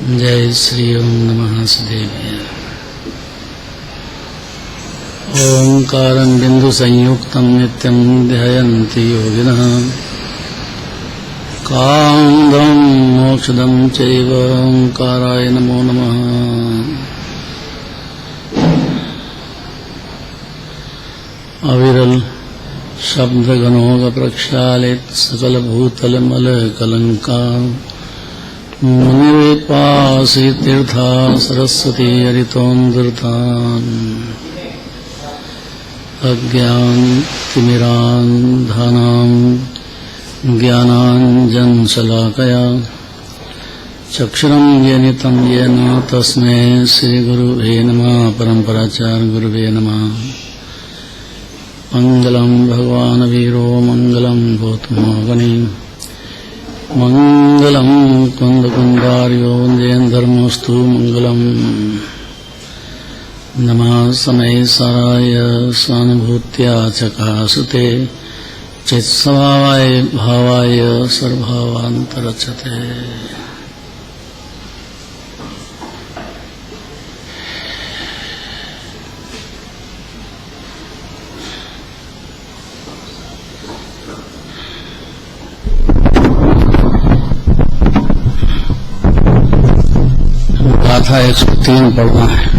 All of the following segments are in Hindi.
जय श्री ओम नमः सदेव्य। ओंकारं बिंदु संयुक्तं नित्यं ध्यायन्ति योगिनः कामदं मोक्षदं चैव ओंकाराय नमो नमः। अविरल शब्द गणोग प्रक्षालित सकल भूतल मल कलंकार मुनिपासी तीर्था सरस्वती हरितोन्दृतान् अज्ञानतिमिरान्धानां ज्ञानाञ्जनशलाकया चक्षुरं येनितं येन तस्मै श्रीगुरुवे नमः। परम्पराचार्य गुरुवे नमः। मंगलम भगवान वीरो मंगलम गौतमोगनी मंगलम कुंद कुंदार्यो जैन धर्मस्तु मंगलम। नमः समय साराय स्वानुभूत्या चकासुते चित्स्वभावाय भावाय सर्वभावान्तरचते। गाथा 103 पढ़ना है।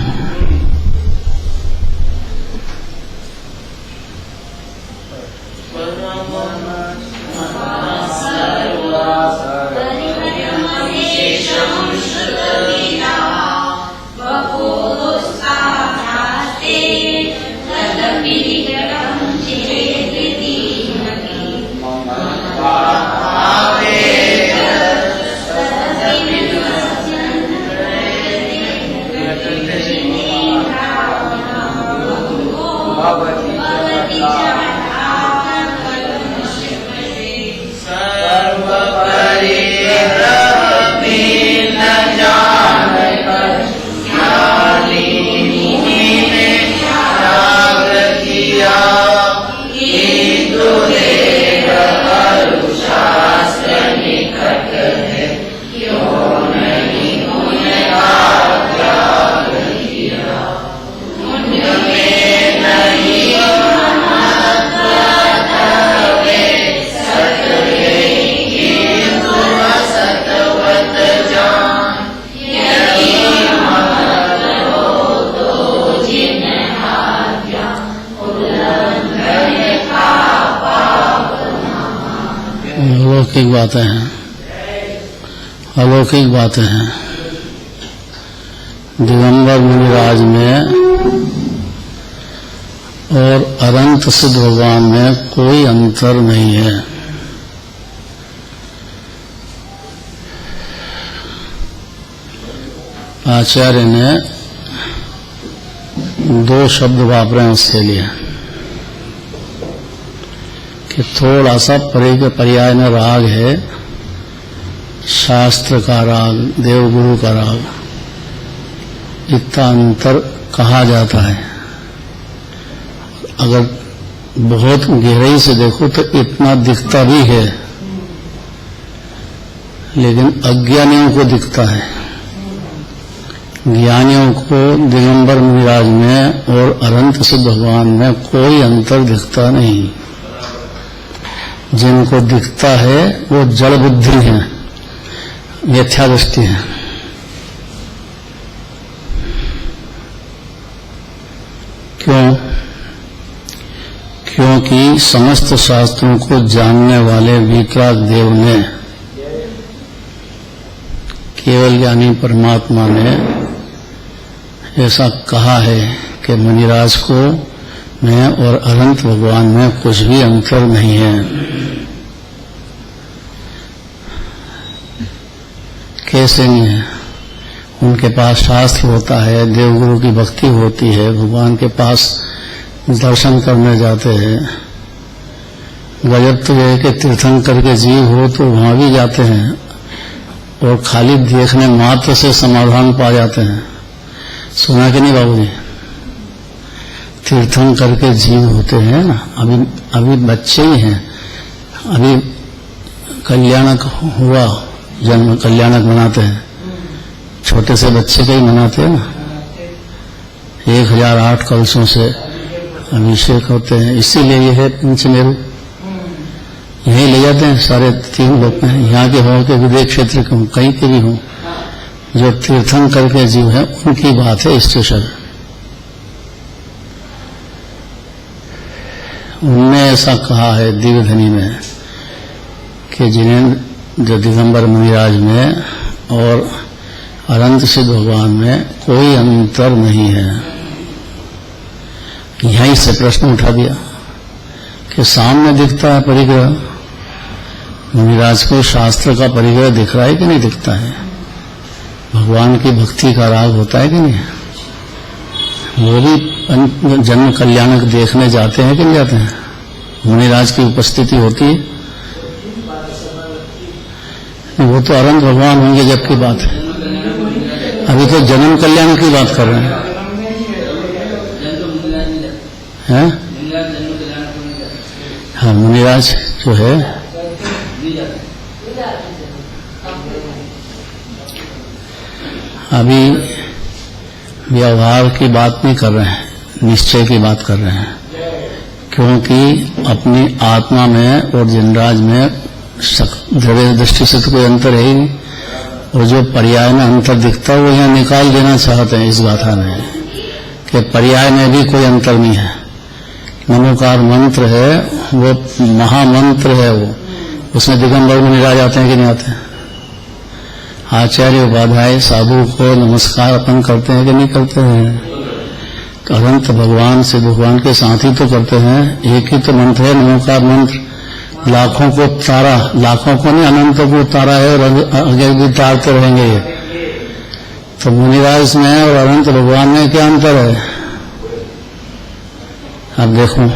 अलौकिक बातें हैं, अलौकिक बातें हैं। दिगंबर मुनिराज में और अनंत सिद्ध भगवान में कोई अंतर नहीं है। आचार्य ने दो शब्द वापरे उसके लिए कि थोड़ा सा परे के पर्याय में राग है, शास्त्र का राग, देवगुरु का राग, इतना अंतर कहा जाता है। अगर बहुत गहराई से देखो तो इतना दिखता भी है, लेकिन अज्ञानियों को दिखता है। ज्ञानियों को दिगंबर मुनिराज में और अनंत सिद्ध भगवान में कोई अंतर दिखता नहीं। जिनको दिखता है वो जड़ बुद्धि है, मिथ्या दृष्टि है। क्यों? क्योंकि समस्त शास्त्रों को जानने वाले विकराग देव ने, केवल ज्ञानी परमात्मा ने ऐसा कहा है कि मुनिराज को में और अनंत भगवान में कुछ भी अंतर नहीं है। कैसे नहीं है? उनके पास शास्त्र होता है, देवगुरु की भक्ति होती है, भगवान के पास दर्शन करने जाते हैं। गजब तो यह कि तीर्थंकर के जीव हो तो वहां भी जाते हैं और खाली देखने मात्र से समाधान पा जाते हैं। सुना कि नहीं बाबूजी? तीर्थंकर के जीव होते हैं ना, अभी बच्चे ही हैं, अभी कल्याणक हुआ, जन्म कल्याणक बनाते हैं, छोटे से बच्चे का ही मनाते हैं ना, 1008 कलशों से अभिषेक होते हैं। इसीलिए ये है पंचमेरु, यही ले जाते हैं सारे 3 लोग हैं, यहाँ के हों के विदेश क्षेत्र के हों, कहीं के भी हों, जो तीर्थन करके जीव है उनकी बात है स्पेशल। उनने ऐसा कहा है दिव्यधनी में कि जिन्हें जो दिगंबर मुनिराज में और अनंत सिद्ध भगवान में कोई अंतर नहीं है। यहीं से प्रश्न उठा दिया कि सामने दिखता है परिग्रह, मुनिराज को शास्त्र का परिग्रह दिख रहा है कि नहीं दिखता है, भगवान की भक्ति का राग होता है कि नहीं, वो भी जन्म कल्याणक देखने जाते हैं कि नहीं जाते हैं, मुनिराज की उपस्थिति होती है, वो तो अनंत भगवान होंगे जबकि बात है, अभी तो जन्म कल्याण की बात कर रहे हैं, हैं? हाँ, मुनिराज जो है अभी व्यवहार की बात नहीं कर रहे हैं, निश्चय की बात कर रहे हैं, क्योंकि अपनी आत्मा में और जिनराज में द्रव्य दृष्टि से तो कोई अंतर है ही नहीं, और जो पर्याय में अंतर दिखता है वो यहाँ निकाल देना चाहते हैं इस गाथा में कि पर्याय में भी कोई अंतर नहीं है। नमोकार मंत्र है, वो महामंत्र है, वो उसमें दिगंबर मुनिराज आते हैं कि नहीं आते हैं, आचार्य उपाध्याय साधु को नमस्कार अपन करते हैं कि नहीं करते हैं, तो अनंत भगवान से भगवान के साथ ही तो करते हैं, एक ही तो मंत्र है नमोकार मंत्र, लाखों को तारा, लाखों को नहीं अनंतों को तारा है और आगे भी तारते रहेंगे ये, तो मुनिराज में और अनंत भगवान में क्या अंतर है। अब देखो,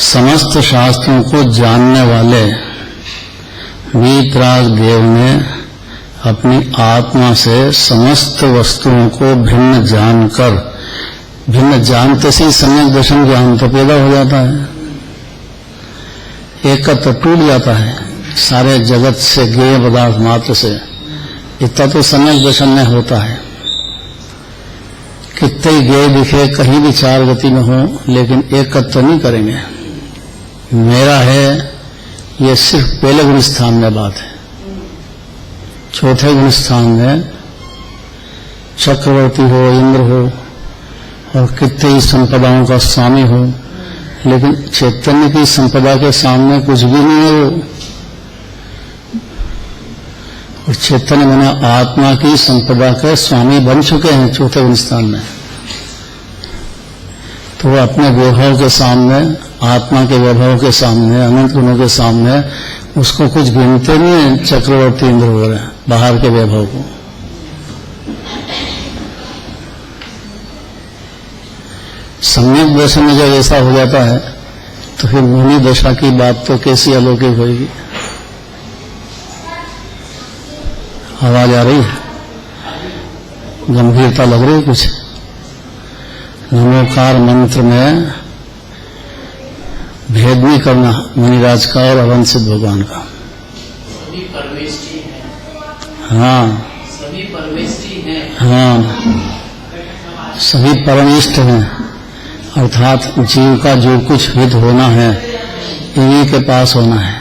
समस्त शास्त्रों को जानने वाले वीतराग देव ने अपनी आत्मा से समस्त वस्तुओं को भिन्न जानकर, भिन्न जानते से सम्यक दर्शन ज्ञान तो पैदा हो जाता है, एक का तो टूट जाता है, सारे जगत से ज्ञेय पदार्थ मात्र से, इतना तो सम्यक दर्शन में होता है। कितने ही ज्ञेय दिखे, कहीं भी 4 गति में हो, लेकिन एक का तो नहीं करेंगे, मेरा है, ये सिर्फ पहले गुण स्थान में बात है। चौथे गुण स्थान में चक्रवर्ती हो, इंद्र हो और कितने ही संपदाओं का स्वामी हो, लेकिन चैतन्य की संपदा के सामने कुछ भी नहीं है वो, और चैतन्य मना आत्मा की संपदा के स्वामी बन चुके हैं चौथे गुण स्थान में, तो वो अपने वैभव के सामने, आत्मा के वैभव के सामने, अनंत गुणों के सामने उसको कुछ गिनते नहीं है, चक्रवर्ती इंद्र हो रहे हैं बाहर के वैभव को। सम्यक दशा में जब ऐसा हो जाता है तो फिर मुनि दशा की बात तो कैसी अलौकिक होगी। आवाज आ रही है, गंभीरता लग रही है कुछ। नमोकार मंत्र में भेद नहीं करना मुनिराज का और अवंत सिद्ध भगवान का। सभी परमेष्ठी हैं। हाँ, सभी परमेष्ठी हैं। हाँ, सभी परमिष्ठ हैं, अर्थात जीव का जो कुछ हित होना है इन्हीं के पास होना है,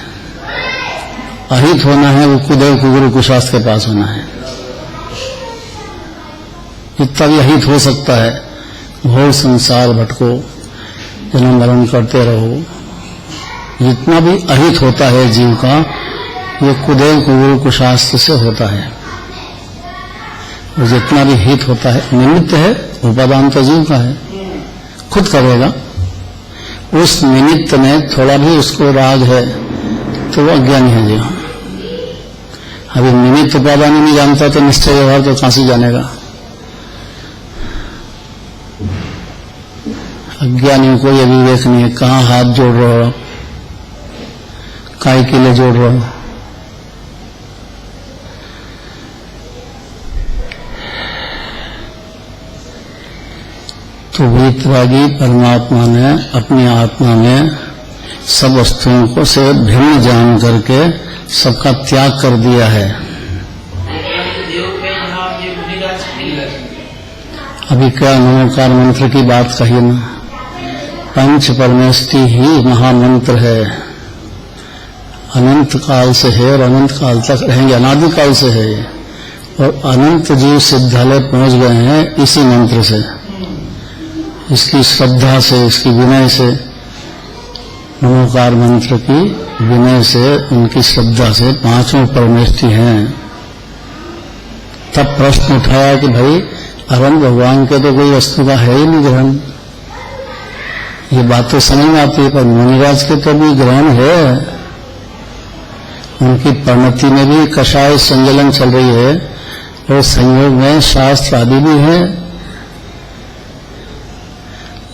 अहित होना है वो कुदेव कुगुरु कुशास्त्र के पास होना है। जितना भी अहित हो सकता है, घोर संसार भटको, जन्म मरण करते रहो, जितना भी अहित होता है जीव का, ये कुदेव कुगुरु कुशास्त्र से होता है। और जितना भी हित होता है निमित्त है, उपादान तो जीव का है, खुद करेगा। उस निमित्त में थोड़ा भी उसको राग है तो वो अज्ञानी है जीव। अभी निमित्त उपादान नहीं जानता तो निश्चय व्यवहार तो कहां से जानेगा। अज्ञानियों को यह विवेक नहीं है, कहां हाथ जोड़ रहे हो, काय के लिए जोड़ रहे हो। तो वीतरागी परमात्मा ने अपनी आत्मा में सब वस्तुओं को से भिन्न जान करके सबका त्याग कर दिया है। देव के अभी क्या नमोकार मंत्र की बात कही ना, पंच परमेष्टि ही महामंत्र है, अनंत काल से है और अनंत काल तक रहेंगे, अनादि काल से है ये, और अनंत जीव सिद्धालय पहुंच गए हैं इसी मंत्र से, इसकी श्रद्धा से, इसकी विनय से, नमोकार मंत्र की विनय से, उनकी श्रद्धा से पांचों परमेष्टि हैं। तब प्रश्न उठाया कि भाई अरहंत भगवान के तो कोई वस्तु का है ही नहीं ग्रहण, ये बात तो समझ में आती है, पर मुनिराज के तो भी ग्रहण है, उनकी परिणति में भी कषाय संजलन चल रही है और संयोग में शास्त्र आदि भी है।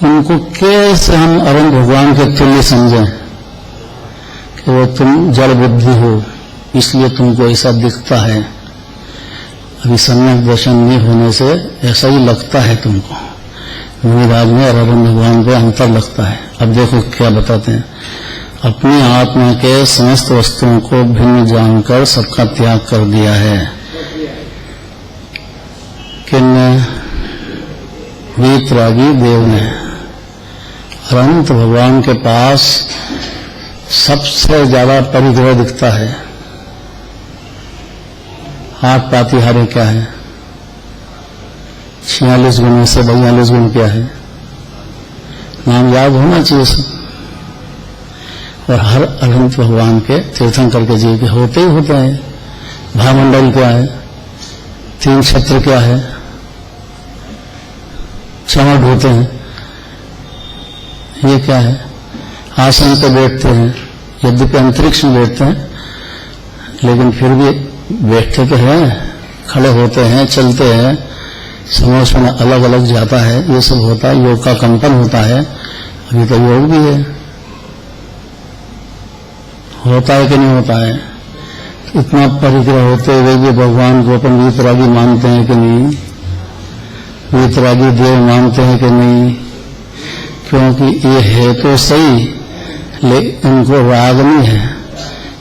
उनको कैसे हम अरहंत भगवान के तुल्य समझें कि वो तुम जड़ बुद्धि हो इसलिए तुमको ऐसा दिखता है, अभी सम्यक दर्शन नहीं होने से ऐसा ही लगता है तुमको। मुनिराज में और अरहंत भगवान पे अंतर लगता है। अब देखो क्या बताते हैं, अपनी आत्मा के समस्त वस्तुओं को भिन्न जानकर सबका त्याग कर दिया है। किन्ने? वीतरागी देव ने। अरहंत भगवान के पास सबसे ज्यादा परिग्रह दिखता है। आठ प्रातिहार्य क्या है? 46 गुणों से 42 गुण क्या है? नाम याद होना चाहिए सब। और हर अरहंत भगवान के तीर्थंकर के जीव के होते ही होते हैं। भामंडल क्या है? 3 छत्र क्या है? चमड़ होते हैं, ये क्या है? आसन पे बैठते हैं, यद्यपि अंतरिक्ष में बैठते हैं लेकिन फिर भी बैठते तो हैं, खड़े होते हैं, चलते हैं, समोसन अलग अलग जाता है, ये सब होता है। योग का कंपन होता है, अभी तो योग भी है, होता है कि नहीं होता है? इतना परिग्रह होते हुए भी भगवान को अपन वीतरागी मानते हैं कि नहीं? वीतरागी देव मानते हैं कि नहीं? क्योंकि ये है तो सही, लेकिन उनको राग नहीं है।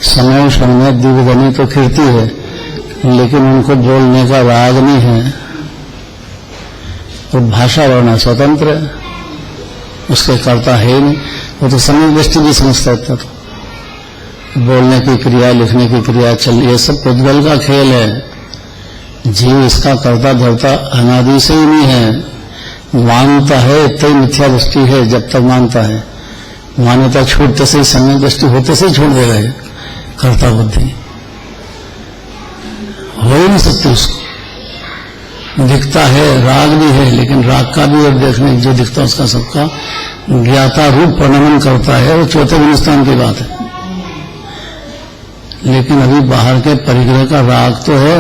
समोषण में दिव्यधनी तो खिरती है, लेकिन उनको बोलने का राग नहीं है। और भाषा वर्ण स्वतंत्र है, उसके कर्ता है ही नहीं। वो तो समय दृष्टि भी समझता था, तो बोलने की क्रिया, लिखने की क्रिया, चल, ये सब पुद्गल का खेल है। जीव इसका कर्ता धर्ता अनादि से ही नहीं है। मानता है इतनी मिथ्या दृष्टि है जब तक मानता है, मान्यता छूटते से ही समय दृष्टि होते से ही छोड़ देगा ये कर्ता बुद्धि, हो ही नहीं सकती उसको। दिखता है, राग भी है, लेकिन राग का भी और देखने जो दिखता है उसका सबका ज्ञाता रूप प्रणमन करता है, वो चौथे गुणस्थान की बात है। लेकिन अभी बाहर के परिग्रह का राग तो है,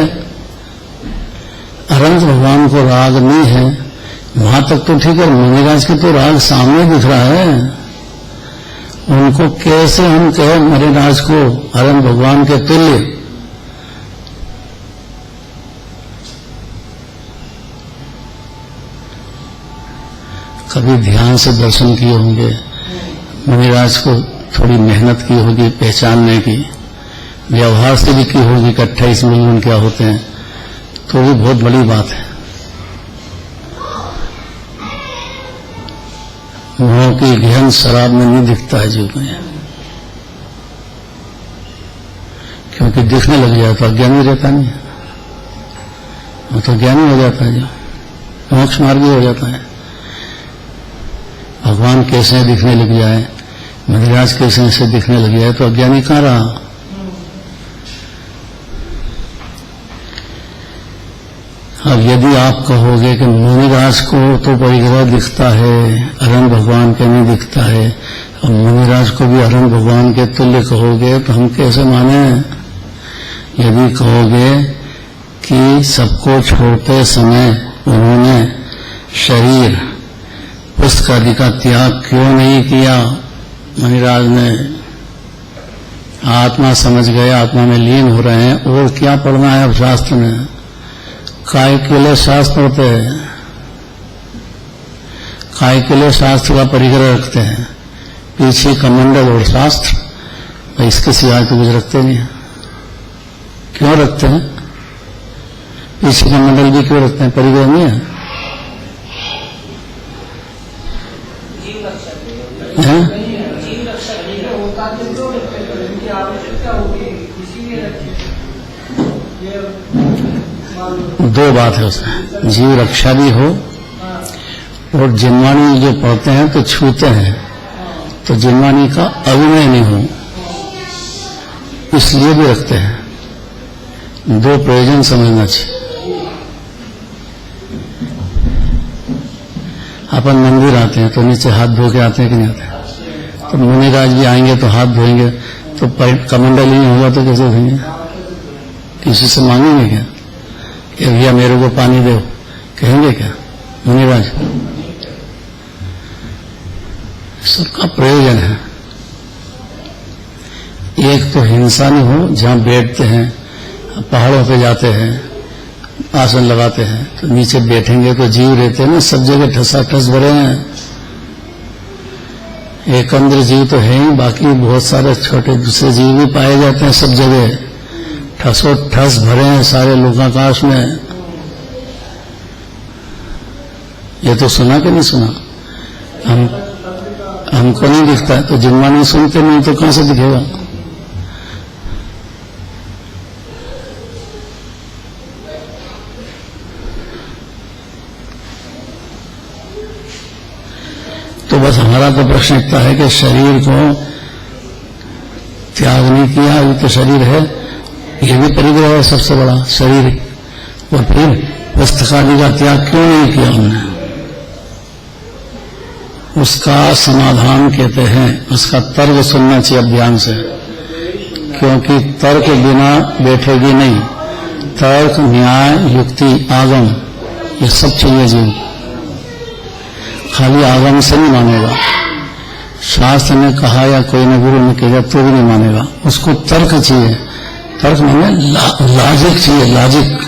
अरहंत भगवान को राग नहीं है, वहां तक तो ठीक है। मुनिराज के तो राग सामने दिख रहा है, उनको कैसे हम कहें मुनिराज को अरहंत भगवान के तुल्य? कभी ध्यान से दर्शन किए होंगे, मुनिराज को थोड़ी मेहनत की होगी पहचानने की, व्यवहार से भी की होगी कि 28 मिलियन क्या होते हैं, तो भी बहुत बड़ी बात है। मोह की गहन शराब में नहीं दिखता है जीव में, क्योंकि दिखने लग जाता है, ज्ञानी रहता नहीं, वो तो ज्ञानी हो जाता है, जो मोक्ष मार्गी हो जाता है। भगवान कैसे दिखने लग जाए, मुनिराज कैसे से दिखने लग जाए, तो अज्ञानी कहाँ रहा? अब यदि आप कहोगे कि मुनिराज को तो परिग्रह दिखता है, अरहंत भगवान के नहीं दिखता है, और मुनिराज को भी अरहंत भगवान के तुल्य कहोगे, तो हम कैसे माने? यदि कहोगे कि सबको छोड़ते समय उन्होंने शरीर पुस्तक आदि का त्याग क्यों नहीं किया? मुनिराज ने आत्मा समझ गए, आत्मा में लीन हो रहे हैं, और क्या पढ़ना है अब शास्त्र में? काय के लिए शास्त्र होते हैं, काय के लिए शास्त्र का परिग्रह रखते हैं? पीछे कमंडल और शास्त्र, भाई इसके सिवाय तो कुछ रखते नहीं है। क्यों रखते हैं? पीछे कमंडल भी क्यों रखते हैं? परिग्रह नहीं है, दो बात है उसमें, जीव रक्षा भी हो और जिनवाणी जो पढ़ते हैं तो छूते हैं तो जिनवाणी का अभिनय नहीं हो, इसलिए भी रखते हैं। दो प्रयोजन समझना चाहिए। अपन मंदिर आते हैं तो नीचे हाथ धो के आते हैं कि नहीं आते हैं? तो मुनिराज भी आएंगे तो हाथ धोएंगे, तो कमंडल ही नहीं होगा तो कैसे धोएंगे? किसी से मांगेंगे क्या कि भैया मेरे को पानी दो, कहेंगे क्या मुनिराज? सबका प्रयोजन है। एक तो हिंसा नहीं हो, जहां बैठते हैं पहाड़ों पे जाते हैं आसन लगाते हैं तो नीचे बैठेंगे तो जीव रहते हैं ना, सब जगह ठसाठस भरे हैं। एक अंदर जीव तो है ही, बाकी बहुत सारे छोटे दूसरे जीव भी पाए जाते हैं सब जगह, ठसो ठस भरे हैं सारे लोकाकाश में। ये तो सुना कि नहीं सुना? हमको नहीं दिखता है तो जिनवा नहीं सुनते नहीं तो कहां से दिखेगा? तो बस हमारा तो प्रश्न इतना है कि शरीर को त्याग नहीं किया, अभी तो शरीर है, ये भी परिग्रह है सबसे बड़ा शरीर। और फिर पुस्तकादि का त्याग क्यों नहीं किया हमने? उसका समाधान कहते हैं, उसका तर्क सुनना चाहिए अभियान से, क्योंकि तर्क बिना बैठेगी नहीं। तर्क, न्याय, युक्ति, आगम, ये सब चाहिए जीव। खाली आगम से नहीं मानेगा, शास्त्र ने कहा या कोई न गुरु ने कहा तो भी नहीं मानेगा, उसको तर्क चाहिए। तर्क माने लॉजिक चाहिए, लॉजिक।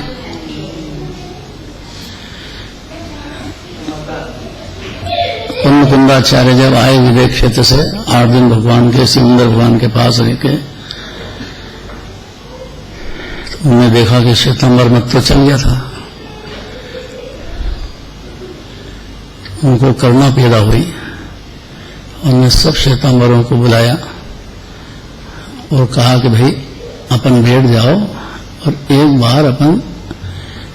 कुंदाचार्य जब आए विवेक क्षेत्र से 8 दिन भगवान के सिमंदर भगवान के पास रह के, तो उन्होंने देखा कि श्वेतांबर मत तो चल गया था, उनको करुणा पैदा हुई। उन्होंने सब श्वेतांबरों को बुलाया और कहा कि भाई अपन बैठ जाओ और एक बार अपन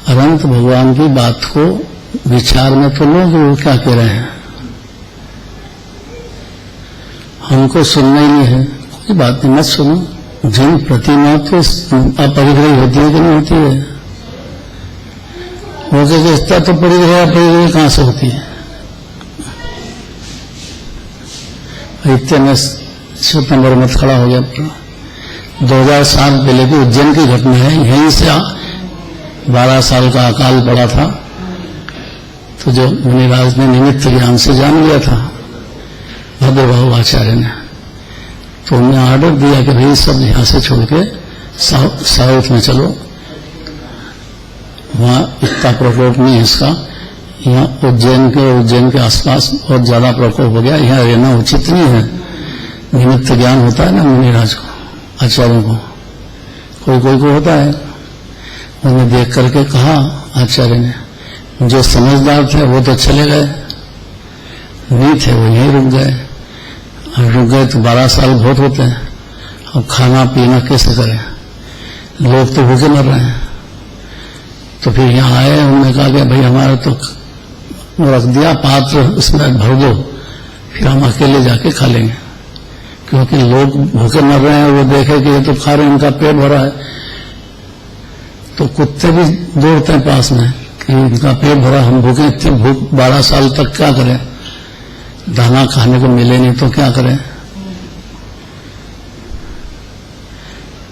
अनंत भगवान की बात को विचार में तो लो कि वो क्या कह रहे हैं। हमको सुनना ही नहीं है, कोई बात नहीं, मत सुनो। जिन प्रतिमा तो अपरिग्रही होती है कि नहीं होती है? वो कहता तो परिग्रही कहां से होती है? इतने में श्वेतांबर मत खड़ा हो गया। 2000 साल पहले की उज्जैन की घटना है, यहीं से 12 साल का अकाल पड़ा था, तो जो मुनिराज ने निमित्त ज्ञान से जान लिया था भद्रभाव आचार्य ने, तो उन्हें आर्डर दिया कि भाई सब यहां से छोड़ के साउथ में चलो, वहां इतना प्रकोप नहीं है इसका। यहाँ उज्जैन के आसपास बहुत ज्यादा प्रकोप हो गया, यहाँ रहना उचित नहीं है। निमित्त ज्ञान होता है ना मुनिराज को, आचार्यों को, कोई कोई को होता है। उन्हें देख करके कहा आचार्य ने, जो समझदार थे वो तो चले गए, नहीं थे वो यहीं रुक गए। रुक गए तो 12 साल बहुत होते हैं, अब खाना पीना कैसे करें? लोग तो भूखे मर रहे हैं। तो फिर यहाँ आए, उन्होंने कहा कि भाई हमारा तो रख दिया पात्र, उसमें भर दो, फिर हम अकेले जाके खा लेंगे, क्योंकि लोग भूखे मर रहे हैं। वो देखे कि ये तो खा रहे हैं, इनका पेट भरा है, तो कुत्ते भी दौड़ते हैं पास में कि इनका पेट भरा, हम भूखे, इतनी भूख 12 साल तक क्या करें? दाना खाने को मिले नहीं तो क्या करें?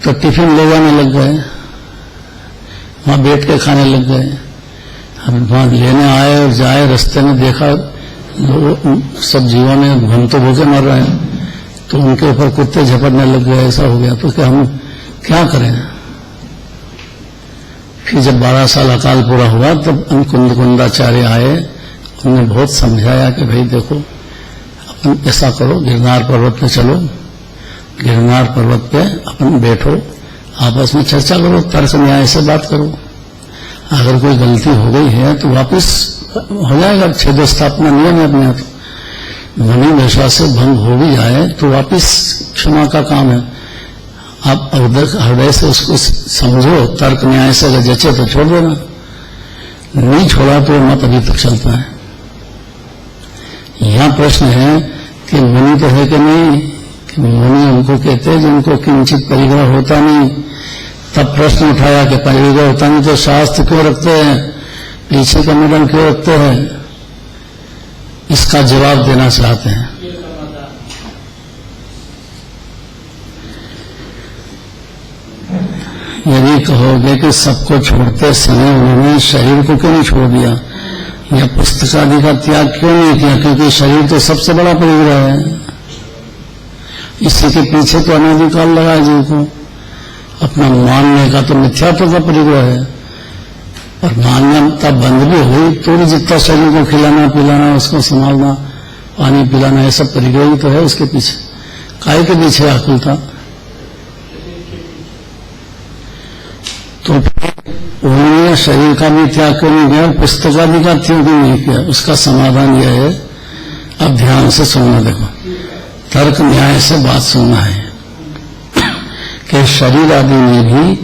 तो टिफिन ले जाने लग गए, वहां बैठ के खाने लग गए। हम वहां लेने आए और जाए, रास्ते में देखा लोग सब जीवों में, हम तो भूखे मर रहे हैं, तो उनके ऊपर कुत्ते झपटने लग गए। ऐसा हो गया तो क्या हम क्या करें? फिर जब 12 साल अकाल पूरा हुआ तब कुंदाचार्य आए, उन्होंने बहुत समझाया कि भाई देखो अपन ऐसा करो, गिरनार पर्वत पे चलो, गिरनार पर्वत पे अपन बैठो, आपस में चर्चा करो, तर्क न्याय से बात करो। अगर कोई गलती हो गई है तो वापस हो जाएगा, छेद स्थापना नियम है अपने आप। मणि दशा से भंग हो भी जाए तो वापस क्षमा का काम है। आप हृदय से उसको समझो, तर्क न्याय से अगर जचे तो छोड़ देना, नहीं छोड़ा तो मत अभी तक चलता है। यहाँ प्रश्न है कि मुनि तो है कि नहीं, कि मुनि उनको कहते हैं जिनको किंचित परिग्रह होता नहीं। तब प्रश्न उठाया कि परिग्रह होता नहीं तो शास्त्र क्यों रखते हैं, पीछे का मुंडन क्यों रखते हैं, इसका जवाब देना चाहते हैं। यदि कहोगे कि सबको छोड़ते समय उन्होंने शरीर को क्यों नहीं छोड़ दिया या पुस्तकादि का त्याग क्यों नहीं किया, क्योंकि शरीर तो सबसे बड़ा परिग्रह है। इसी के पीछे तो अनादिकाल लगा जीव को, अपना मानने का तो मिथ्यात्व का परिग्रह है, और मान्यता बंद भी हुई तो भी जितना शरीर को खिलाना पिलाना, उसको संभालना, पानी पिलाना, ये सब परिग्रह ही तो है उसके पीछे। काहे के पीछे आकुलता? तो उन्होंने शरीर का भी त्याग क्यों नहीं किया, पुस्तकादि का त्याग क्यों नहीं किया? उसका समाधान यह है, अब ध्यान से सुनना, देखो तर्क न्याय से बात सुनना है कि शरीर आदि में भी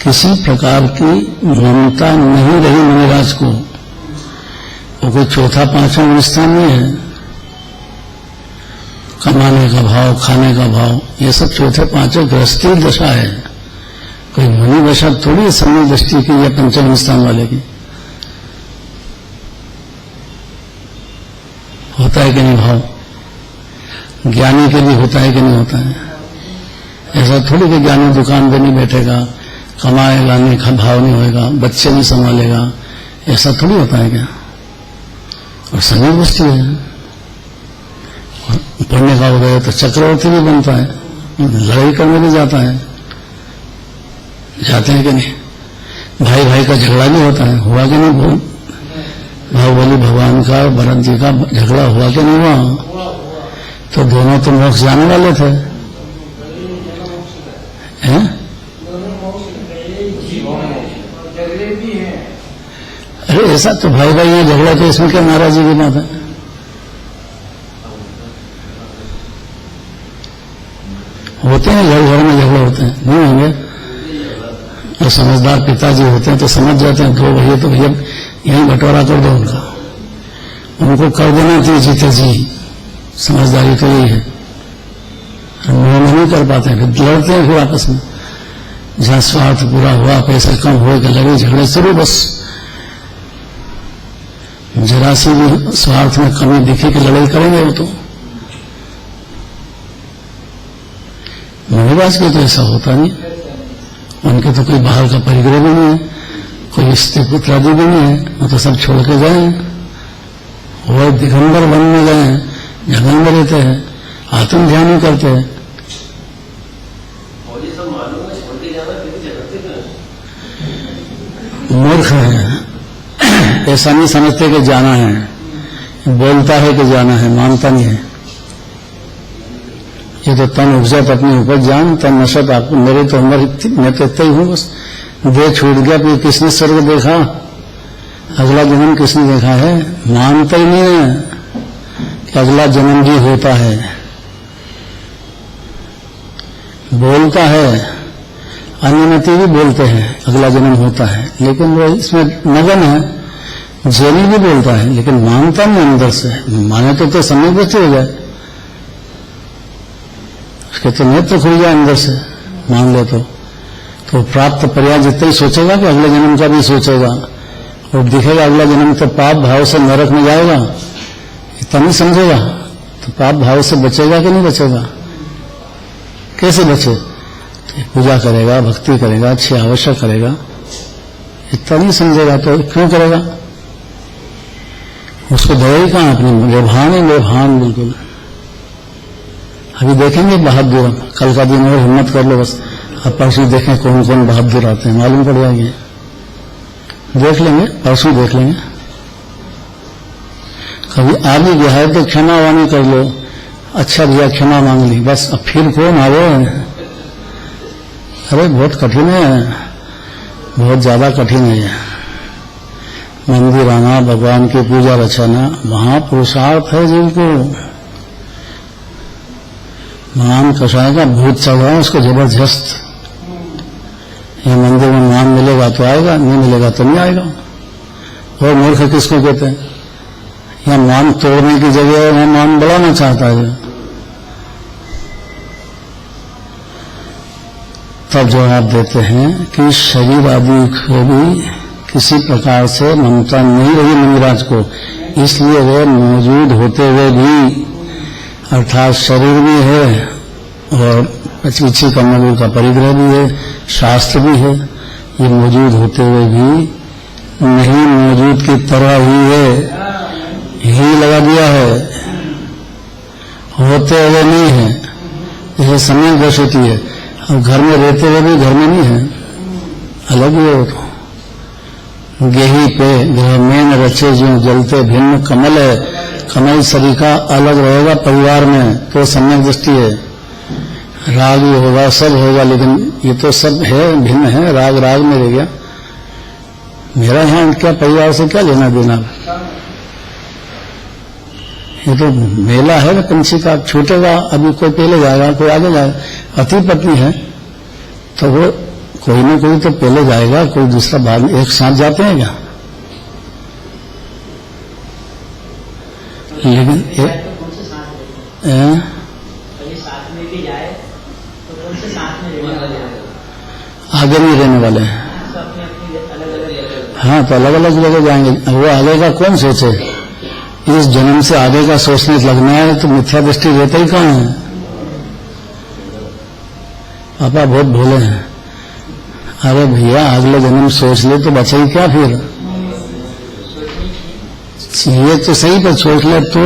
किसी प्रकार की ममता नहीं रही मुनिराज को। वो कोई चौथा पांचवा स्थान नहीं है। कमाने का भाव, खाने का भाव, ये सब चौथे पांचों गृहस्थी दशा है, कोई मुनि दशा थोड़ी है समय दृष्टि की या पंचम स्थान वाले की। होता है कि नहीं भाव? ज्ञानी के लिए होता है कि नहीं होता है? ऐसा थोड़ी कि ज्ञानी दुकान पे नहीं बैठेगा, कमाएगा नहीं, भाव नहीं होएगा, बच्चे नहीं संभालेगा, ऐसा थोड़ी होता है क्या? और समय दृष्टि है। पढ़ने का हो गया तो चक्रवर्ती भी बनता है, लड़ाई करने भी जाता है, जाते हैं कि नहीं? भाई भाई का झगड़ा भी होता है, हुआ कि नहीं? बाहुबली भगवान का भरत जी का झगड़ा हुआ कि नहीं हुआ? तो दोनों तो मोक्ष जाने वाले थे, हैं? अरे ऐसा तो भाई भाई ये झगड़ा, तो इसमें क्या नाराजी की बात है? होते हैं, घर घर में झगड़े होते हैं, नहीं होंगे? और समझदार पिताजी होते हैं तो समझ जाते हैं, दो भैया तो भैया यहीं बंटवारा कर दो उनका, उनको कर देना चाहिए जीते जी। समझदारी तो यही है, हम नहीं कर पाते हैं, फिर लड़ते हैं फिर आपस में। जहां स्वार्थ पूरा हुआ, पैसा कम हो गया, लड़े झगड़े शुरू, बस जरा सी भी स्वार्थ में कमी दिखी कि लड़ाई करेंगे वो तो। मुनिराज के तो ऐसा होता नहीं, उनके तो कोई बाहर का परिग्रह भी नहीं है, कोई स्त्री पुत्र आदि भी नहीं है, वो तो सब छोड़ के गए, वो दिगंबर वन में गए, जंगल में रहते हैं, आत्म ध्यान ही करते हैं। मूर्ख है, ऐसा नहीं समझते कि जाना है, बोलता है कि जाना है, मानता नहीं है। ये तो तन उपजत अपनी उपज जान, तन नशत आपको, मेरे तो अंदर मैं तो इतना ही हूं, बस देह छूट गया, फिर किसने स्वर्ग देखा, अगला जन्म किसने देखा है? मानता ही नहीं है कि अगला जन्म भी होता है। बोलता है, अनुमति भी बोलते हैं अगला जन्म होता है, लेकिन वो इसमें मगन है, जैनी भी बोलता है लेकिन मानता नहीं अंदर से। माने तो समय बचे हो जाए, उसके तो नेत्र खुल जाए अंदर से, मान ले तो प्राप्त पर्याय जितना ही सोचेगा कि अगले जन्म का भी सोचेगा, और दिखेगा अगला जन्म तो पाप भाव से नरक में जाएगा, इतना नहीं समझेगा तो पाप भाव से बचेगा कि नहीं बचेगा? कैसे बचे? तो पूजा करेगा, भक्ति करेगा, अच्छी आवश्यक करेगा, इतना नहीं समझेगा तो क्यों करेगा? उसको दया ही कहां अपनी, लोभान है, लोभान बिल्कुल। अभी देखेंगे बहादुर, कल का दिन और हिम्मत कर लो बस, अब परसों देखें कौन कौन बहादुर आते हैं, मालूम पड़ जाएंगे, देख लेंगे, परसों देख लेंगे। कभी आ भी गया है तो क्षमा वाणी कर लो, अच्छा भैया क्षमा मांग ली, बस अब फिर कौन आवे? अरे बहुत कठिन है, बहुत ज्यादा कठिन है। मंदिर आना, भगवान की पूजा रचना, वहां पुरुषार्थ है जीव को। महान कषाय का भूत चढ़ रहा है उसको जबरदस्त, ये मंदिर में मान मिलेगा तो आएगा, नहीं मिलेगा तो नहीं आएगा। और मूर्ख किसको कहते हैं? या मान तोड़ने की जगह वहां मान बढ़ाना चाहता है। तब जवाब देते हैं कि शरीर आदि को भी किसी प्रकार से ममता नहीं रही मुनिराज को, इसलिए वे मौजूद होते हुए भी, अर्थात शरीर भी है और पीछे कर्मगुण का परिग्रह भी है, शास्त्र भी है, ये मौजूद होते हुए भी नहीं मौजूद की तरह ही है, ही लगा दिया है, होते हुए नहीं है। जैसे समय दश होती है, अब घर में रहते हुए भी घर में नहीं है, अलग ही हो। गेही पे ग्रह में न रचे जो जलते भिन्न कमल है, कमल सरीका अलग रहेगा परिवार में तो सम्यक दृष्टि है। राग भी होगा, सब होगा, लेकिन ये तो सब है, भिन्न है, राग राग में रह गया। मेरा यहाँ क्या परिवार से क्या लेना देना? ये तो मेला है ना पंछी का, छूटेगा, अभी कोई पहले जाएगा, कोई आगे जाएगा। पति पत्नी है तो वो कोई ना कोई तो पहले जाएगा, कोई दूसरा बाद में, एक साथ जाते हैं क्या? लेकिन आगे नहीं रहने वाले हैं। हाँ, तो अलग अलग जगह जाएंगे। वो आगे का कौन सोचे? इस जन्म से आगे का सोचने लगना है तो मिथ्या दृष्टि रहता ही कहाँ है? पापा बहुत भोले हैं। अरे भैया, अगले जन्म सोच ले तो बचा ही क्या फिर? ये तो सही पर सोच ले तो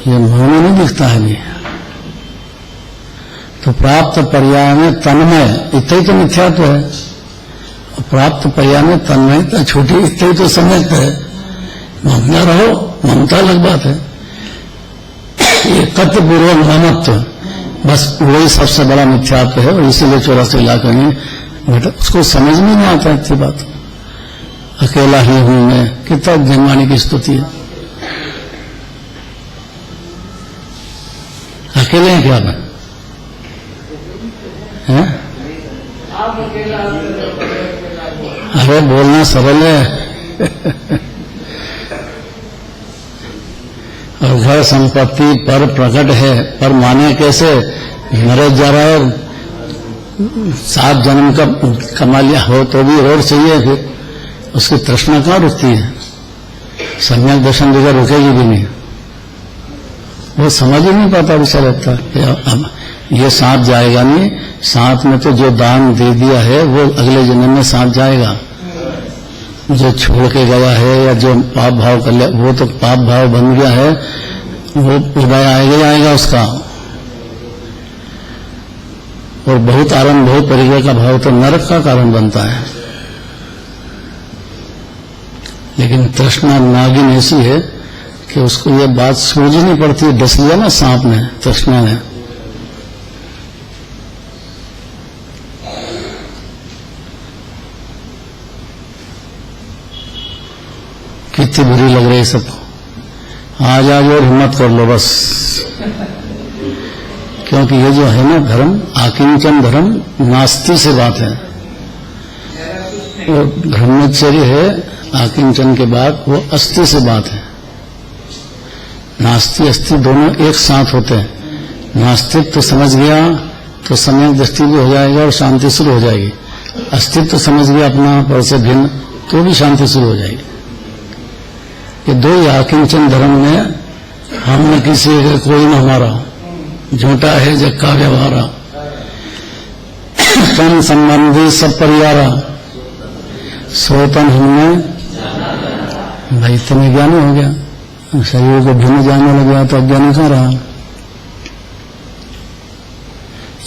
ये मुंह में नहीं दिखता है अभी। तो प्राप्त पर्याय में तन्मय, इतना ही तो मिथ्यात्व है। प्राप्त पर्याय में तन्मयता छोटी, इतना ही तो सम्यक है। ममता रहो, ममता अलग बात है। ये तत्वपूर्वक ममत्व, बस वही सबसे बड़ा मिथ्यात्व है। और इसीलिए 84 लाख नहीं, उसको समझ में नहीं आता इतनी बात। अकेला ही हूं मैं, कितना जन्माने की स्तुति है। अकेले हैं क्या मैं? हैं? अरे बोलना सरल है। और घर संपत्ति पर प्रकट है, पर माने कैसे? मरे जा रहा है, 7 जन्म का कमा लिया हो तो भी और चाहिए, फिर उसकी तृष्णा कहाँ रुकती है? सम्यक दर्शन देकर रुकेगी भी नहीं। वो समझ ही नहीं पाता, विषय रहता अब ये साथ जाएगा नहीं, साथ में तो जो दान दे दिया है वो अगले जन्म में साथ जाएगा। जो छोड़ के गया है या जो पाप भाव कर लिया, वो तो पाप भाव बन गया है, वो उदय आएगा ही आएगा उसका। और बहुत आरंभ, बहुत परिग्रह का भाव तो नरक का कारण बनता है। लेकिन तृष्णा नागिन ऐसी है कि उसको ये बात सूझ नहीं पड़ती है। डस लिया ना सांप ने, तृष्णा ने। कितनी बुरी लग रही है सबको। आज और हिम्मत कर लो बस, क्योंकि ये जो है ना धर्म, आकिंचन धर्म, नास्ति से बात है। वो ब्रह्मचर्य है, आकिंचन के बाद वो अस्थि से बात है। नास्ति अस्थि दोनों एक साथ होते हैं। नास्तिक तो समझ गया तो सम्यक दृष्टि भी हो जाएगा और शांति शुरू हो जाएगी। अस्तित्व तो समझ गया अपना पर से भिन्न, तो भी शांति शुरू हो जाएगी। ये दो ही आकिंचन धर्म में हम न किसी का कोई न हमारा, झूठा है जग का व्यवहारा, तन संबंधी सब परिवारा, सोतन हमने। भाई इतने ज्ञानी हो गया, शरीर को भिन्न जानने लग गया तो अज्ञानी कहाँ रहा?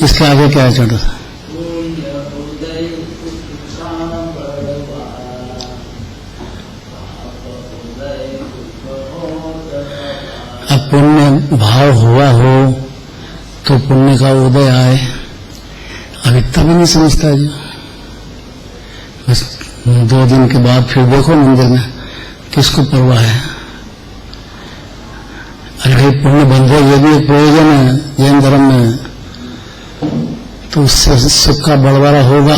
इसके आगे क्या है छोटा सा? अब पुण्य भाव हुआ हो तो पुण्य का उदय आए, अब इतना भी नहीं समझता है। बस 2 दिन के बाद फिर देखो मंदिर में किसको परवाह है। अरे भाई पुण्य बंधे, ये भी एक प्रयोजन है जैन धर्म में। तो उससे सुख का बड़बड़ा होगा।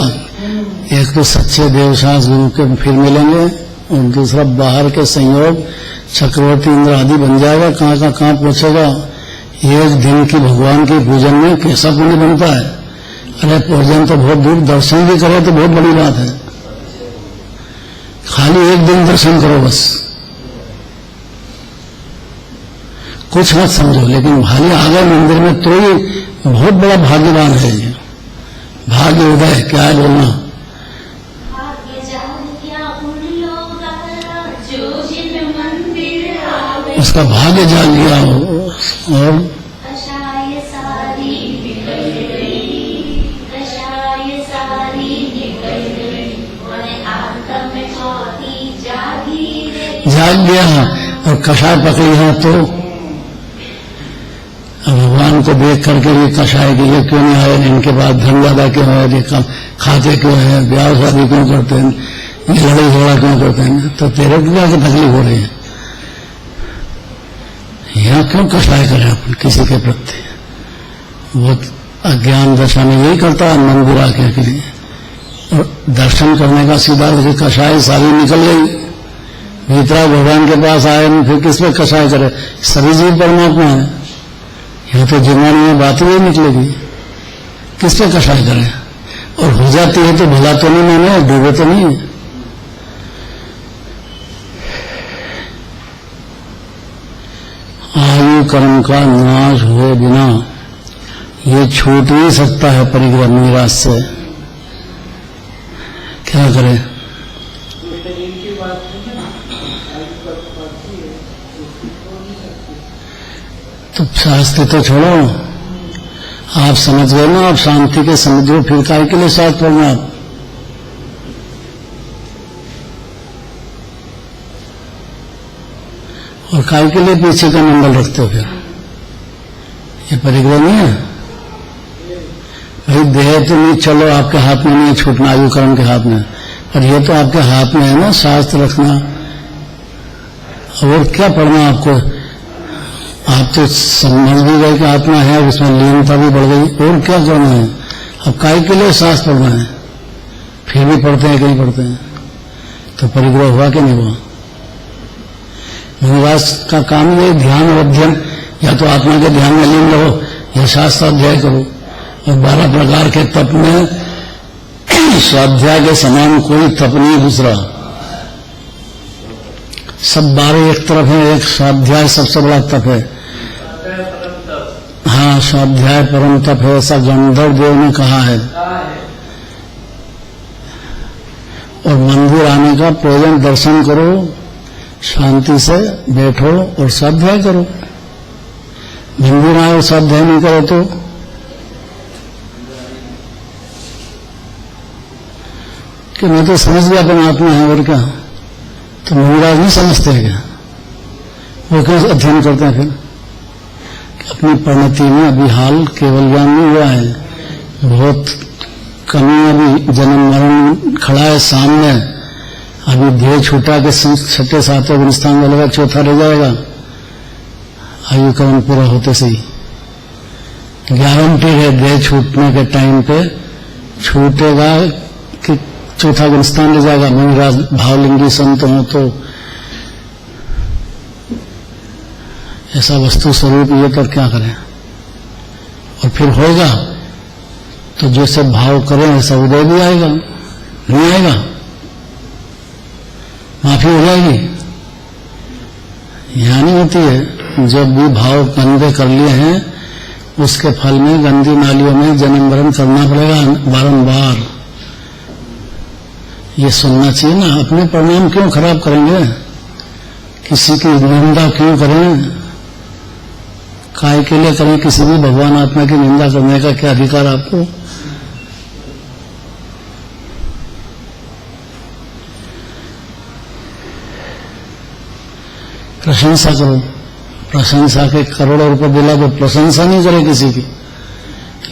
एक तो सच्चे देवशास गुरु के फिर मिलेंगे, और दूसरा बाहर के संयोग चक्रवर्ती इंद्र आदि बन जाएगा, कहाँ का कहाँ पहुंचेगा। एक दिन की भगवान के पूजन में कैसा पुण्य बनता है। अरे पूजन तो बहुत दूर, दर्शन भी करो तो बहुत बड़ी बात है। खाली एक दिन दर्शन करो बस, कुछ मत समझो, लेकिन खाली आ गए मंदिर में तो ही बहुत बड़ा भाग्यवान है। ये भाग्य उदय क्या है बोलना। उसका भाग्य जाग गया हो। और जाग गया और कषाय पकड़ी है तो भगवान को देख करके ये कषाय के ये क्यों नहीं आए, इनके पास धन ज्यादा क्यों है, ये कम खाते क्यों है, ब्याह शादी क्यों करते हैं, ये लड़ाई झगड़ा क्यों करते हैं, तो तेरे को क्या तकलीफ हो रही है, यहाँ क्यों कषाय करें अपन किसी के प्रति। वो अज्ञान दशा में यही करता है मंदिर आके के लिए, और दर्शन करने का सीधा कषाय सारी निकल गई, भीतरा भगवान के पास आए, फिर किस पे कषाय करे। सभी जीव परमात्मा है, यह तो जीवनी में बात ही निकलेगी, किस पे कषाय करे। और हो जाती है तो भला तो नहीं, मैंने डूबे तो नहीं। आयु कर्म का नाश हुए बिना ये छूट नहीं सकता है परिग्रह निराश से। क्या करें। तो शास्त्र तो छोड़ो, आप समझ गए ना, आप शांति के समुद्र फिर काय के लिए शास्त्र पढ़ना। आप और काय के लिए पीछे का मंडल रखते हो। फिर ये परिग्रह नहीं है भाई। देह तो नहीं, चलो आपके हाथ में नहीं छूटना, आयु कर्म के हाथ में, पर ये तो आपके हाथ में है ना शास्त्र रखना। और क्या पढ़ना आपको, आप तो समझ भी गए कि आत्मा है, उसमें लीनता भी बढ़ गई, और क्या करना है। अब काय के लिए शास्त्र पढ़ना है, फिर भी पढ़ते हैं कहीं पढ़ते हैं। तो परिग्रह हुआ कि नहीं हुआ। निवास का काम ये ध्यान और अध्ययन, या तो आत्मा के ध्यान में लीन रहो या शास्त्र अध्याय करो। और 12 प्रकार के तप में स्वाध्याय के समान कोई तप नहीं दूसरा, सब 12 एक तरफ है, एक स्वाध्याय सबसे बड़ा तप है। हाँ, स्वाध्याय परम तप है, ऐसा गंधर्व देव ने कहा है। और मंदिर आने का प्रयोजन दर्शन करो, शांति से बैठो और स्वाध्याय करो। मंदिर आए और स्वाध्याय नहीं करो तो कि मैं तो समझ गया परमात्मा है, और क्या। तो मंदिराज नहीं समझते हैं क्या, वो क्यों अध्ययन करते हैं फिर। अपनी परिणति में अभी हाल केवल ज्ञान नहीं हुआ है, बहुत कमी, अभी जन्म मरण खड़ा है सामने। अभी देह छूटा के 6ठे 7वें स्थान वाले चौथा रह जाएगा आयु कर्म पूरा होते से ही। गारंटी है देह छूटने के टाइम पे छूटेगा कि चौथा स्थान ले जाएगा। मुनिराज भावलिंगी संत हो तो ऐसा वस्तु स्वरूप ये पर क्या करें। और फिर होगा तो जैसे भाव करें ऐसा उदय भी आएगा, नहीं आएगा, माफी हो जाएगी। यहां नहीं होती है, जब भी भाव गंदे कर लिए हैं उसके फल में गंदी नालियों में जन्म मरण करना पड़ेगा बारंबार। ये सुनना चाहिए ना। अपने परिणाम क्यों खराब करेंगे, किसी की निंदा क्यों करें, काय के लिए करें। किसी भी भगवान आत्मा की निंदा करने का क्या अधिकार आपको। प्रशंसा करो, प्रशंसा के करोड़ों रुपए दिला तो प्रशंसा नहीं करे किसी की,